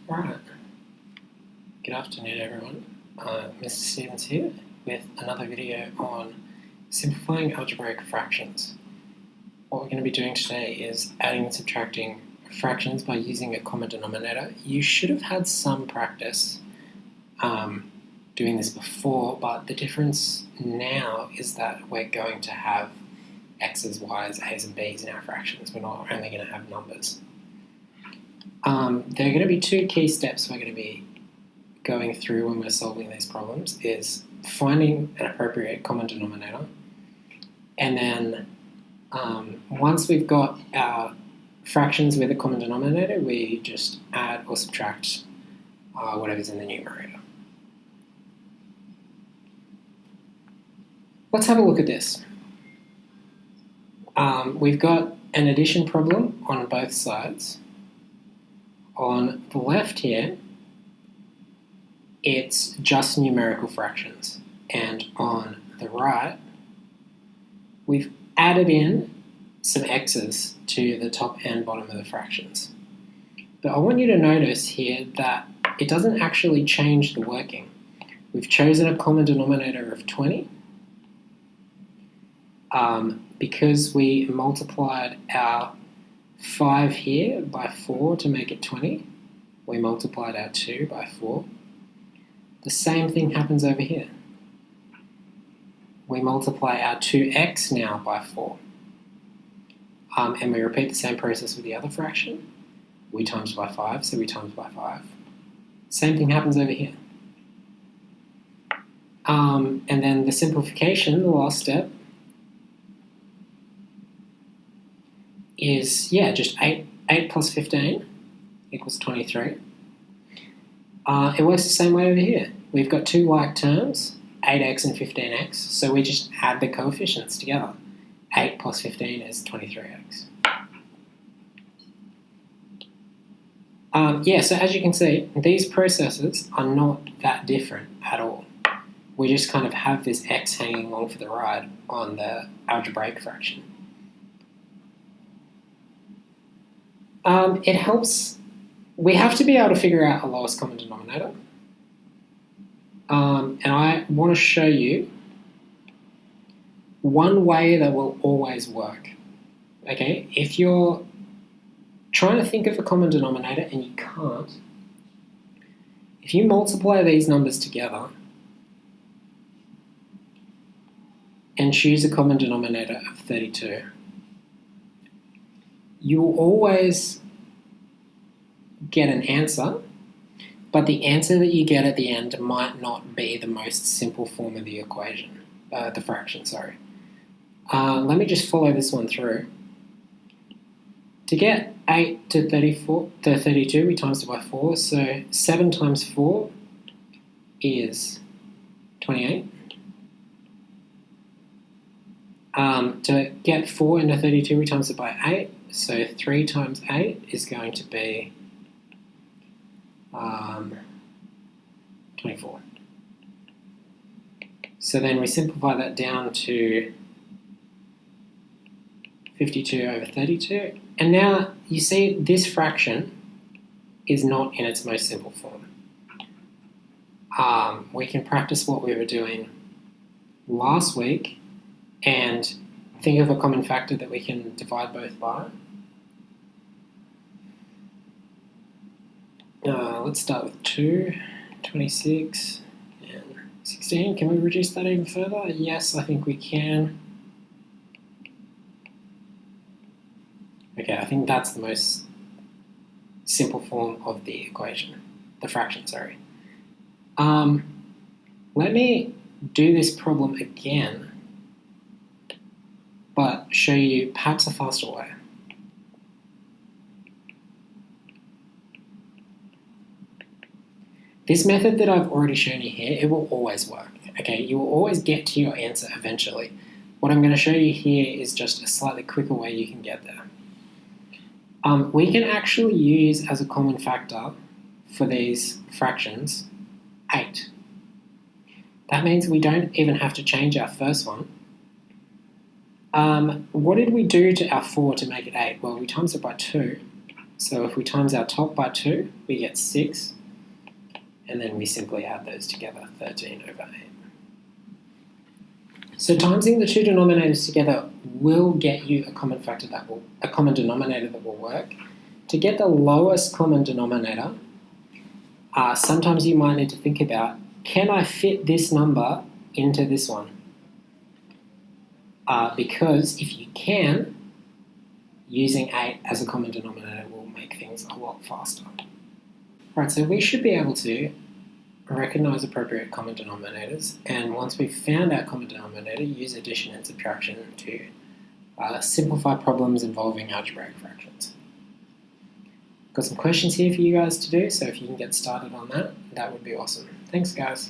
Right. Good afternoon, everyone. Mr. Stevens here with another video on simplifying algebraic fractions. What we're going to be doing today is adding and subtracting fractions by using a common denominator. You should have had some practice doing this before, but the difference now is that we're going to have x's, y's, a's, and b's in our fractions. We're not only going to have numbers. There are going to be two key steps we're going to be going through when we're solving these problems, is finding an appropriate common denominator, and then once we've got our fractions with a common denominator, we just add or subtract whatever's in the numerator. Let's have a look at this. We've got an addition problem on both sides. On the left here, it's just numerical fractions, and on the right, we've added in some x's to the top and bottom of the fractions. But I want you to notice here that it doesn't actually change the working. We've chosen a common denominator of 20 because we multiplied our 5 here by 4 to make it 20. We multiplied our 2 by 4. The same thing happens over here. We multiply our 2x now by 4. And we repeat the same process with the other fraction. We times by 5, so we times by 5. Same thing happens over here. And then the simplification, the last step, is, just 8 plus 15 equals 23. It works the same way over here. We've got two like terms, 8x and 15x, so we just add the coefficients together. 8 plus 15 is 23x. So as you can see, these processes are not that different at all. We just kind of have this x hanging along for the ride on the algebraic fraction. It helps. We have to be able to figure out a lowest common denominator. And I want to show you one way that will always work. Okay, if you're trying to think of a common denominator and you can't, if you multiply these numbers together and choose a common denominator of 32, you will always get an answer, but the answer that you get at the end might not be the most simple form of the equation, the fraction, sorry. Let me just follow this one through. To get 8 to 32, we times it by 4, so 7 times 4 is 28. To get 4 into 32, we times it by 8, so 3 times 8 is going to be 24. So then we simplify that down to 52 over 32. And now you see this fraction is not in its most simple form. We can practice what we were doing last week and think of a common factor that we can divide both by. Let's start with 2, 26, and 16. Can we reduce that even further? Yes, I think we can. Okay, I think that's the most simple form of the equation, the fraction, sorry. Let me do this problem again, but show you perhaps a faster way. This method that I've already shown you here, it will always work. Okay, you will always get to your answer eventually. What I'm going to show you here is just a slightly quicker way you can get there. We can actually use as a common factor for these fractions 8. That means we don't even have to change our first one. What did we do to our 4 to make it 8? Well, we times it by 2. So if we times our top by 2, we get 6, and then we simply add those together, 13 over 8. So timesing the two denominators together will get you a common denominator that will work. To get the lowest common denominator, sometimes you might need to think about, can I fit this number into this one? Because if you can, using 8 as a common denominator will make things a lot faster. Right, so we should be able to recognize appropriate common denominators, and once we've found our common denominator, use addition and subtraction to simplify problems involving algebraic fractions. Got some questions here for you guys to do, so if you can get started on that, that would be awesome. Thanks, guys.